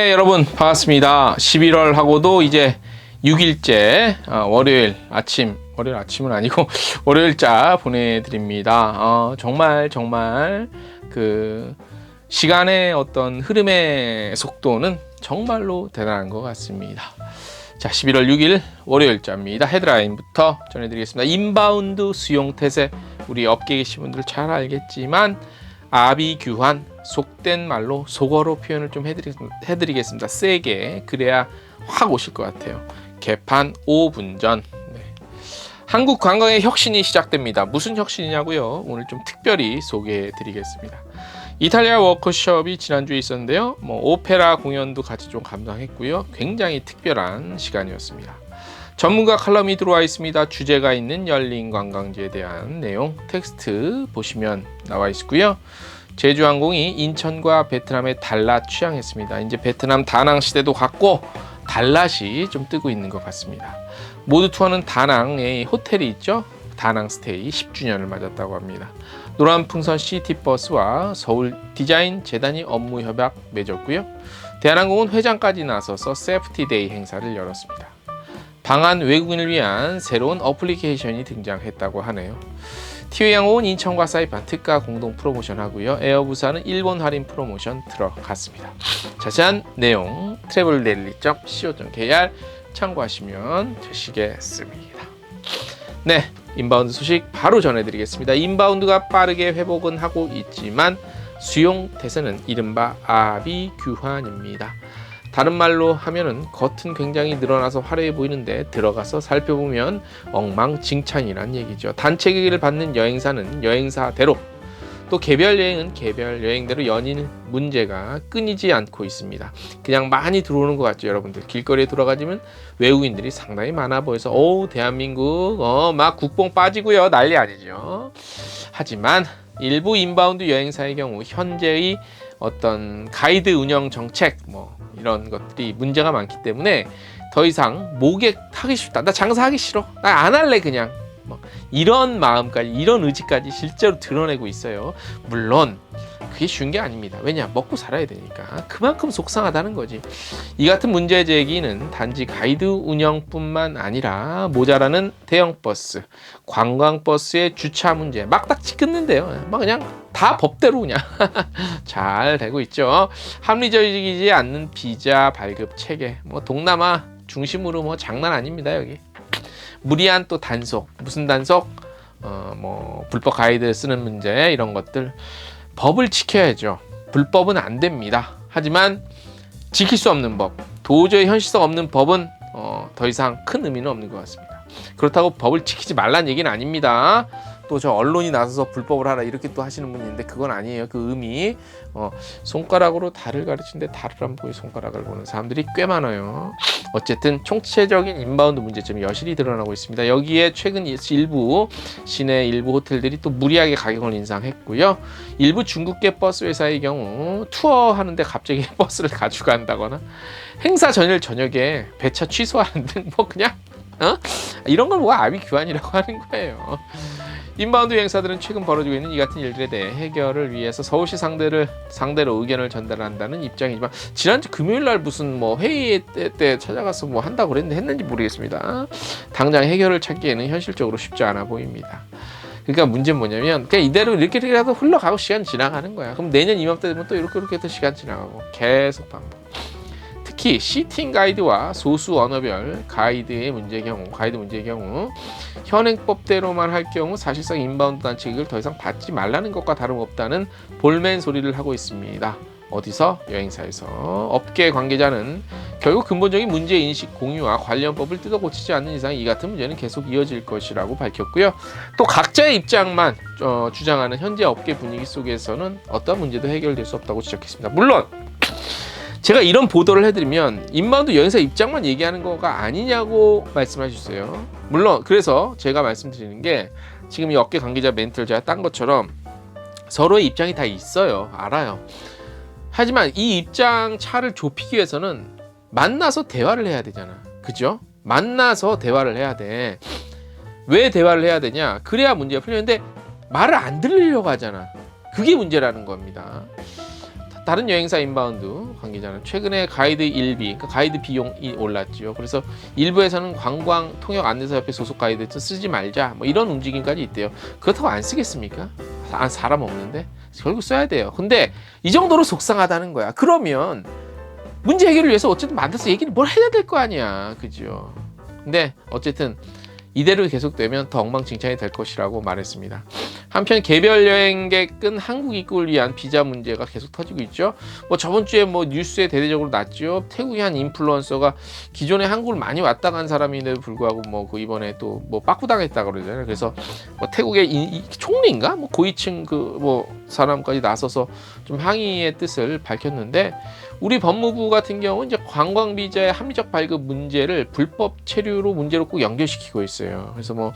네, 여러분 반갑습니다. 11월하고도 이제 6일째 월요일 아침은 아니고 월요일자 보내드립니다. 정말 그 시간의 어떤 흐름의 속도는 정말로 대단한 것 같습니다. 자, 11월 6일 월요일자입니다. 헤드라인부터 전해드리겠습니다. 인바운드 수용 태세, 우리 업계에 계신 분들 잘 알겠지만 아비규환, 속된 말로 속어로 표현을 좀 해드리겠습니다. 세게, 그래야 확 오실 것 같아요. 개판 5분 전. 네. 한국 관광의 혁신이 시작됩니다. 무슨 혁신이냐고요? 오늘 좀 특별히 소개해드리겠습니다. 이탈리아 워크숍이 지난주에 있었는데요. 오페라 공연도 같이 좀 감상했고요. 굉장히 특별한 시간이었습니다. 전문가 칼럼이 들어와 있습니다. 주제가 있는 열린 관광지에 대한 내용 텍스트 보시면 나와 있고요. 제주항공이 인천과 베트남의 달랏 취항했습니다. 이제 베트남 다낭 시대도 갔고 달랏이 좀 뜨고 있는 것 같습니다. 모두 투어는 다낭에 호텔이 있죠. 다낭 스테이 10주년을 맞았다고 합니다. 노란풍선 시티버스와 서울 디자인 재단이 업무 협약 맺었고요. 대한항공은 회장까지 나서서 세프티데이 행사를 열었습니다. 방한 외국인을 위한 새로운 어플리케이션이 등장했다고 하네요. 티웨이항공은 인천과 사이판 특가 공동 프로모션 하고요. 에어부산은 일본 할인 프로모션 들어갔습니다. 자세한 내용 traveldaily.co.kr 참고하시면 되시겠습니다. 네, 인바운드 소식 바로 전해드리겠습니다. 인바운드가 빠르게 회복은 하고 있지만 수용 태세는 이른바 아비규환입니다. 다른 말로 하면은 겉은 굉장히 늘어나서 화려해 보이는데 들어가서 살펴보면 엉망진창이란 얘기죠. 단체 계획을 받는 여행사는 여행사대로, 또 개별 여행은 개별 여행대로 연일 문제가 끊이지 않고 있습니다. 그냥 많이 들어오는 것 같죠, 여러분들. 길거리에 돌아가시면 외국인들이 상당히 많아 보여서 대한민국 막 국뽕 빠지고요, 난리 아니죠. 하지만 일부 인바운드 여행사의 경우 현재의 어떤 가이드 운영 정책 이런 것들이 문제가 많기 때문에 더 이상 모객 타기 싫다, 나 장사하기 싫어, 나 안 할래 그냥, 이런 마음까지, 이런 의지까지 실제로 드러내고 있어요. 물론 그게 쉬운 게 아닙니다. 왜냐, 먹고 살아야 되니까. 그만큼 속상하다는 거지. 이 같은 문제 제기는 단지 가이드 운영뿐만 아니라 모자라는 대형 버스, 관광버스의 주차 문제, 막딱지 끊는데요. 그냥 다 법대로 그냥 잘 되고 있죠. 합리적이지 않는 비자 발급 체계, 동남아 중심으로 장난 아닙니다. 여기 무리한 또 단속, 무슨 단속? 불법 가이드 쓰는 문제, 이런 것들 법을 지켜야죠. 불법은 안 됩니다. 하지만 지킬 수 없는 법, 도저히 현실성 없는 법은 더 이상 큰 의미는 없는 것 같습니다. 그렇다고 법을 지키지 말란 얘기는 아닙니다. 또 저 언론이 나서서 불법을 하라 이렇게 또 하시는 분이 있는데 그건 아니에요. 그 의미, 손가락으로 달을 가르치는데 달을 안 보고 손가락을 보는 사람들이 꽤 많아요. 어쨌든 총체적인 인바운드 문제점이 여실히 드러나고 있습니다. 여기에 최근 일부 시내 일부 호텔들이 또 무리하게 가격을 인상했고요. 일부 중국계 버스 회사의 경우 투어 하는데 갑자기 버스를 가져간다거나 행사 전일 저녁에 배차 취소하는 등 그냥 이런 걸 아비규환이라고 하는 거예요. 인바운드 여행사들은 최근 벌어지고 있는 이 같은 일들에 대해 해결을 위해서 서울시 상대로 의견을 전달한다는 입장이지만, 지난주 금요일날 무슨 회의 때 찾아가서 한다고 그랬는데 했는지 모르겠습니다. 당장 해결을 찾기에는 현실적으로 쉽지 않아 보입니다. 그러니까 문제는 뭐냐면 그냥 이대로 이렇게라도 흘러가고 시간 지나가는 거야. 그럼 내년 이맘때 되면 또 이렇게 또 시간 지나가고 계속 반복. 특히 시팅 가이드와 소수 언어별 가이드 문제의 경우 현행법대로만 할 경우 사실상 인바운드 단체객을 더 이상 받지 말라는 것과 다름없다는 볼멘 소리를 하고 있습니다. 어디서? 여행사에서. 업계 관계자는 결국 근본적인 문제인식 공유와 관련법을 뜯어 고치지 않는 이상 이 같은 문제는 계속 이어질 것이라고 밝혔고요. 또 각자의 입장만 주장하는 현재 업계 분위기 속에서는 어떤 문제도 해결될 수 없다고 지적했습니다. 물론 제가 이런 보도를 해드리면 인바운드 여행사 입장만 얘기하는 거가 아니냐고 말씀하셨어요. 물론 그래서 제가 말씀드리는 게, 지금 이 업계 관계자 멘트를 제가 딴 것처럼 서로의 입장이 다 있어요. 알아요. 하지만 이 입장 차를 좁히기 위해서는 만나서 대화를 해야 되잖아. 그죠? 만나서 대화를 해야 돼. 왜 대화를 해야 되냐? 그래야 문제가 풀리는데 말을 안 들으려고 하잖아. 그게 문제라는 겁니다. 다른 여행사 인바운드 관계자는 최근에 가이드 일비, 그러니까 가이드 비용이 올랐죠. 그래서 일부에서는 관광 통역 안내사협회 소속 가이드 쓰지 말자, 뭐 이런 움직임까지 있대요. 그렇다고 안 쓰겠습니까? 사람 없는데 결국 써야 돼요. 근데 이 정도로 속상하다는 거야. 그러면 문제 해결을 위해서 어쨌든 만나서 얘기를 뭘 해야 될 거 아니야, 그죠? 근데 어쨌든 이대로 계속되면 더 엉망진창이 될 것이라고 말했습니다. 한편 개별 여행객은 한국 입국을 위한 비자 문제가 계속 터지고 있죠. 뭐 저번 주에 뭐 뉴스에 대대적으로 났죠. 태국의 한 인플루언서가 기존에 한국을 많이 왔다 간 사람인데도 불구하고 뭐 그 이번에 또 뭐 빠꾸당했다 그러잖아요. 그래서 뭐 태국의 총리인가 뭐 고위층 그 뭐 사람까지 나서서 좀 항의의 뜻을 밝혔는데, 우리 법무부 같은 경우는 이제 관광 비자의 합리적 발급 문제를 불법 체류로 문제로 꼭 연결시키고 있어요. 그래서 뭐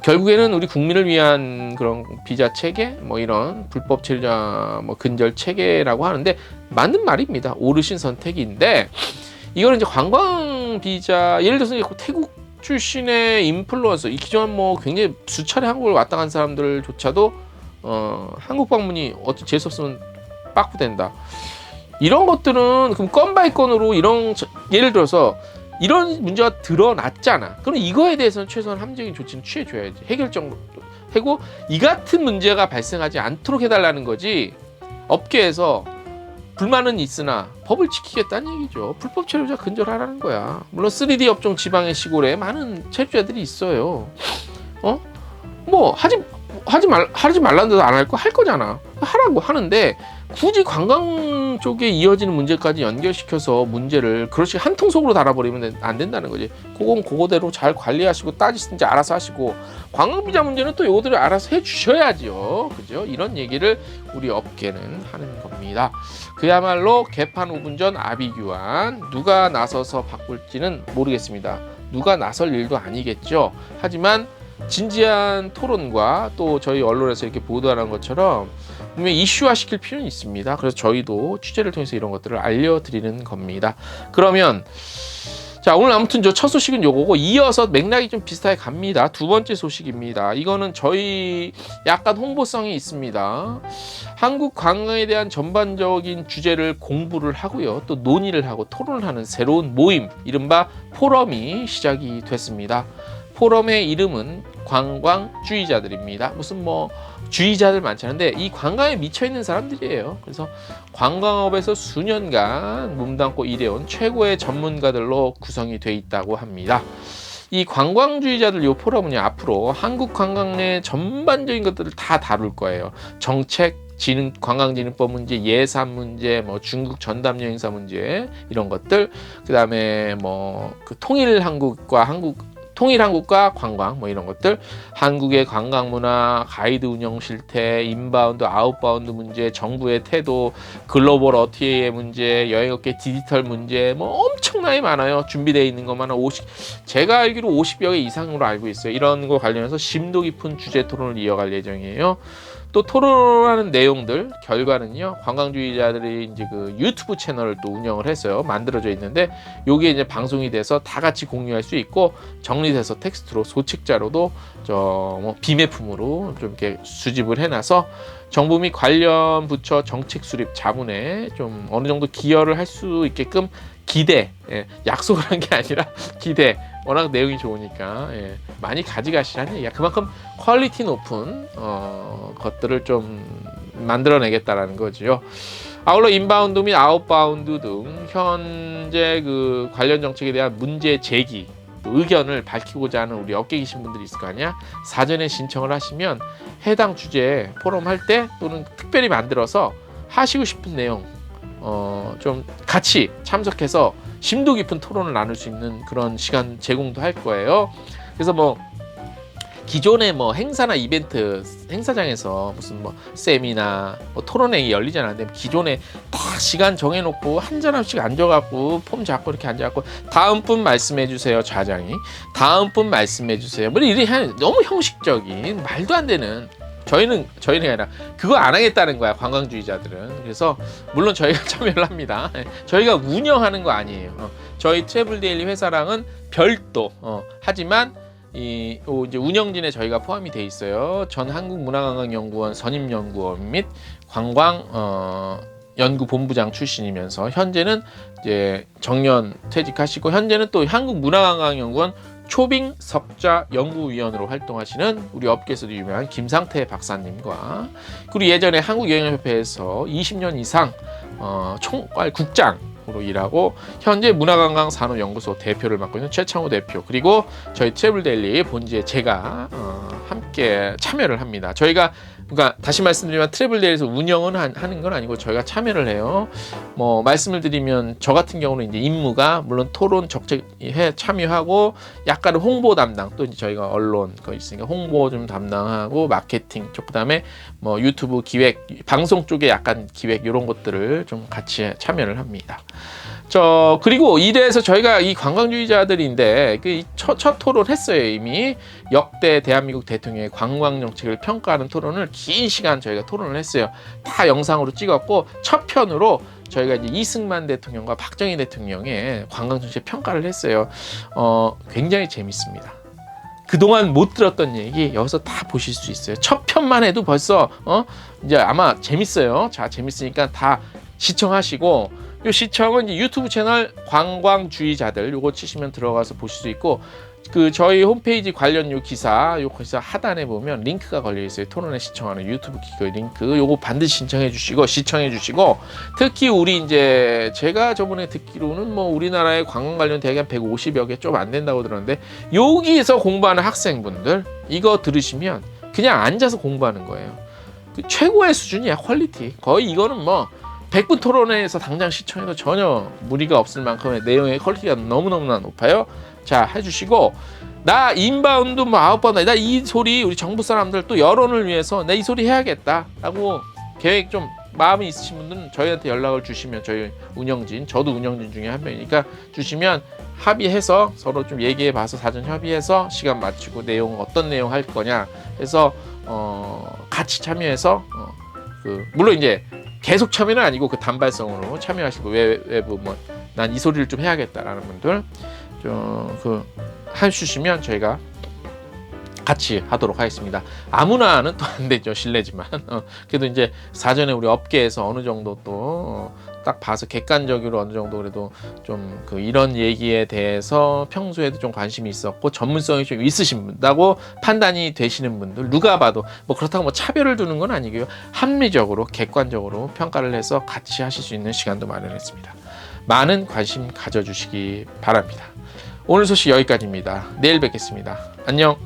결국에는 우리 국민을 위한 그런 비자 체계, 뭐 이런 불법 체류자 뭐 근절 체계라고 하는데 맞는 말입니다. 옳으신 선택인데, 이거는 이제 관광 비자, 예를 들어서 태국 출신의 인플루언서, 이 기존 뭐 굉장히 수차례 한국을 왔다 간 사람들조차도 한국 방문이 어찌 재수 없으면 빠꾸된다. 이런 것들은 그럼 건 바이 건으로 이런, 예를 들어서 이런 문제가 드러났잖아. 그럼 이거에 대해서는 최소한 합리적인 조치는 취해줘야지. 해결적으로 하고 이 같은 문제가 발생하지 않도록 해달라는 거지. 업계에서 불만은 있으나 법을 지키겠다는 얘기죠. 불법 체류자 근절하라는 거야. 물론 3D 업종 지방의 시골에 많은 체류자들이 있어요. 뭐 하지 말라는 데도 안 할 거 할 거잖아. 하라고 하는데 굳이 관광 쪽에 이어지는 문제까지 연결시켜서 문제를 그렇게 한통속으로 달아버리면 안 된다는 거지. 그건 그거대로 잘 관리하시고 따지든지 알아서 하시고, 관광비자 문제는 또 요들이 알아서 해주셔야죠. 그죠? 이런 얘기를 우리 업계는 하는 겁니다. 그야말로 개판 5분 전 아비규환, 누가 나서서 바꿀지는 모르겠습니다. 누가 나설 일도 아니겠죠. 하지만 진지한 토론과 또 저희 언론에서 이렇게 보도하는 것처럼 분명히 이슈화 시킬 필요는 있습니다. 그래서 저희도 취재를 통해서 이런 것들을 알려드리는 겁니다. 그러면 자, 오늘 아무튼 저 첫 소식은 요거고, 이어서 맥락이 좀 비슷하게 갑니다. 두 번째 소식입니다. 이거는 저희 약간 홍보성이 있습니다. 한국 관광에 대한 전반적인 주제를 공부를 하고요, 또 논의를 하고 토론을 하는 새로운 모임, 이른바 포럼이 시작이 됐습니다. 포럼의 이름은 관광주의자들입니다. 무슨 뭐 주의자들 많잖은데 이 관광에 미쳐있는 사람들이에요. 그래서 관광업에서 수년간 몸담고 일해온 최고의 전문가들로 구성이 돼 있다고 합니다. 이 관광주의자들 이 포럼은요, 앞으로 한국 관광의 전반적인 것들을 다 다룰 거예요. 정책, 관광진흥법 문제, 예산 문제, 뭐 중국 전담 여행사 문제, 이런 것들, 그 다음에 뭐 그 통일 한국과 관광, 뭐 이런 것들, 한국의 관광 문화, 가이드 운영 실태, 인바운드, 아웃바운드 문제, 정부의 태도, 글로벌 OTA의 문제, 여행업계 디지털 문제, 뭐 엄청나게 많아요. 준비되어 있는 것만 제가 알기로 50여 개 이상으로 알고 있어요. 이런 거 관련해서 심도 깊은 주제 토론을 이어갈 예정이에요. 또 토론하는 내용들, 결과는요, 관광주의자들이 이제 그 유튜브 채널을 또 운영을 해서요, 만들어져 있는데, 요게 이제 방송이 돼서 다 같이 공유할 수 있고, 정리돼서 텍스트로 소책자로도 뭐 비매품으로 좀 이렇게 수집을 해놔서 정부 및 관련 부처 정책 수립 자문에 좀 어느 정도 기여를 할 수 있게끔 약속을 한 게 아니라 기대, 워낙 내용이 좋으니까 많이 가져가시라는 얘기야. 그만큼 퀄리티 높은 것들을 좀 만들어내겠다라는 거죠. 아울러 인바운드 및 아웃바운드 등 현재 그 관련 정책에 대한 문제 제기, 의견을 밝히고자 하는 우리 업계 계신 분들이 있을 거 아니야. 사전에 신청을 하시면 해당 주제 포럼 할 때 또는 특별히 만들어서 하시고 싶은 내용 좀 같이 참석해서 심도 깊은 토론을 나눌 수 있는 그런 시간 제공도 할 거예요. 그래서 뭐 기존의 뭐 행사나 이벤트 행사장에서 무슨 뭐 세미나 뭐 토론회의 열리잖아. 근데 기존에 딱 시간 정해놓고 한 사람씩 앉아갖고 폼 잡고 이렇게 앉아갖고 다음 분 말씀해주세요, 좌장이. 다음 분 말씀해주세요. 뭐 이렇게 하는 너무 형식적인 말도 안 되는. 저희는 아니라 그거 안 하겠다는 거야, 관광주의자들은. 그래서 물론 저희가 참여를 합니다. 저희가 운영하는 거 아니에요. 저희 트래블데일리 회사랑은 별도. 하지만 이제 운영진에 저희가 포함이 돼 있어요. 전 한국문화관광연구원 선임연구원 및 관광 연구본부장 출신이면서 현재는 이제 정년 퇴직하시고 현재는 또 한국문화관광연구원 초빙 석좌 연구위원으로 활동하시는 우리 업계에서도 유명한 김상태 박사님과 그리고 예전에 한국여행협회에서 20년 이상 총괄 국장으로 일하고 현재 문화관광산업연구소 대표를 맡고 있는 최창호 대표 그리고 저희 트래블데일리 본지에 제가 함께 참여를 합니다. 저희가 그러니까 다시 말씀드리면 트래블데일리에서 운영은 하는 건 아니고 저희가 참여를 해요. 뭐 말씀을 드리면 저 같은 경우는 이제 임무가 물론 토론 적재에 참여하고 약간은 홍보 담당 또 이제 저희가 언론 거 있으니까 홍보 좀 담당하고 마케팅 쪽 그다음에 뭐 유튜브 기획 방송 쪽에 약간 기획 이런 것들을 좀 같이 참여를 합니다. 그리고 이래서 저희가 이 관광주의자들인데 첫 토론했어요. 이미 역대 대한민국 대통령의 관광 정책을 평가하는 토론을 긴 시간 저희가 토론을 했어요. 다 영상으로 찍었고 첫 편으로 저희가 이제 이승만 대통령과 박정희 대통령의 관광 정책 평가를 했어요. 굉장히 재밌습니다. 그동안 못 들었던 얘기 여기서 다 보실 수 있어요. 첫 편만 해도 벌써 이제 아마 재밌어요. 자, 재밌으니까 다 시청하시고 요 시청은 이제 유튜브 채널 관광주의자들 요거 치시면 들어가서 보실 수 있고 그 저희 홈페이지 관련 요 기사 하단에 보면 링크가 걸려 있어요. 토론회 시청하는 유튜브 링크 요거 반드시 신청해 주시고 시청해 주시고 특히 우리 이제 제가 저번에 듣기로는 뭐 우리나라의 관광 관련 대학이 한 150여 개 좀 안 된다고 들었는데 여기서 공부하는 학생분들 이거 들으시면 그냥 앉아서 공부하는 거예요. 그 최고의 수준이야. 퀄리티 거의 이거는 뭐 100분 토론회에서 당장 시청해도 전혀 무리가 없을 만큼의 내용의 퀄리티가 너무너무나 높아요. 자, 해주시고 나 인바운드 뭐 아웃바운드 나 이 소리 우리 정부 사람들 또 여론을 위해서 나 이 소리 해야겠다 라고 계획 좀 마음이 있으신 분들은 저희한테 연락을 주시면 저희 운영진 저도 운영진 중에 한 명이니까 주시면 합의해서 서로 좀 얘기해 봐서 사전 협의해서 시간 맞추고 내용 어떤 내용 할 거냐 해서 같이 참여해서 물론 이제 계속 참여는 아니고 그 단발성으로 참여하시고 외부 뭐 난 이 소리를 좀 해야겠다라는 분들 좀 해주시면 저희가 같이 하도록 하겠습니다. 아무나는 또 안 되죠. 실례지만 그래도 이제 사전에 우리 업계에서 어느 정도 또 딱 봐서 객관적으로 어느 정도 그래도 좀 이런 얘기에 대해서 평소에도 좀 관심이 있었고 전문성이 좀 있으신다고 판단이 되시는 분들 누가 봐도 뭐 그렇다고 뭐 차별을 두는 건 아니고요. 합리적으로 객관적으로 평가를 해서 같이 하실 수 있는 시간도 마련했습니다. 많은 관심 가져주시기 바랍니다. 오늘 소식 여기까지입니다. 내일 뵙겠습니다. 안녕.